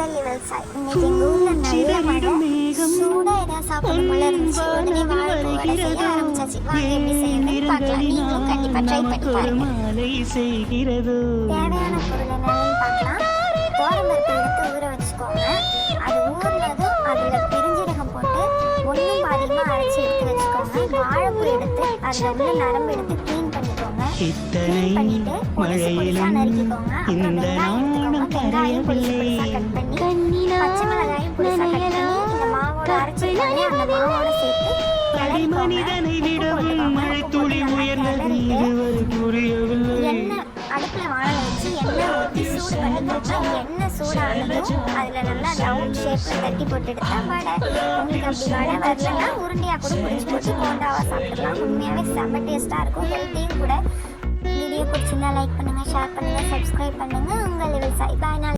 உங்கள் லெவல் சாய். இன்னைக்கு எங்கள் ஊரில் நல்ல மழை, சூடாக ஏதாவது சாப்பிடணும் போல இருந்துச்சு. உடனே வாழைப்பூ வடை செய்ய ஆரம்பிச்சாச்சு. வாங்க எப்படி செய்யணும்னு பார்க்கலாம். நீங்களும் கண்டிப்பாக ட்ரை பண்ணி பாருங்க. தேவையான பொருள் என்னன்னு பார்க்கலாம். தோரம்பருப்பு எடுத்து ஊற வச்சுக்கோங்க. அது ஊறினதும் அதில் பெருஞ்சீரகம் போட்டு ஒன்றும் பாதியமாக அரைச்சி எடுத்து வச்சுக்கோங்க. வாழைப்பூ எடுத்து அதில் உள்ள நரம்பு எடுத்து க்ளீன் பண்ணிக்கோங்க. க்ளீன் பண்ணிட்டு பொடிசு பொடிசாக நறுக்கிக்கோங்க. அப்புறம் வெங்காயம் எடுத்துக்கோங்க. வெங்காயம் பொடிசு பொடிசாக கட் பண்ணி, பச்சை மிளகாயும் பொடிசாக கட் பண்ணி இந்த மாவோட அரைச்சிக்கோங்க. அந்த மாவோட சேர்த்து கிளறிக்கோங்க. எண்ணெய் அடுப்பில் வாழை வச்சு எண்ணெய் ஊற்றி சூடு பண்ணிக்கோங்க. எண்ணெய் சூடானதும் அதில் நல்லா ரவுண்ட் ஷேப்பில் தட்டி போட்டு எடுத்தா வடை. உங்களுக்கு அப்படி வடை வரலன்னா உருண்டையாக கூட பிடிச்சி போட்டு போண்டாவாக சாப்பிடலாம். உண்மையாகவே செம்ம டேஸ்ட்டாக இருக்கும், ஹெல்த்தியும் கூட. வீடியோ பிடிச்சிருந்தா லைக் பண்ணுங்கள், ஷேர் பண்ணுங்கள், சப்ஸ்கிரைப் பண்ணுங்கள். உங்கள் லெவல் சாய். பாய்.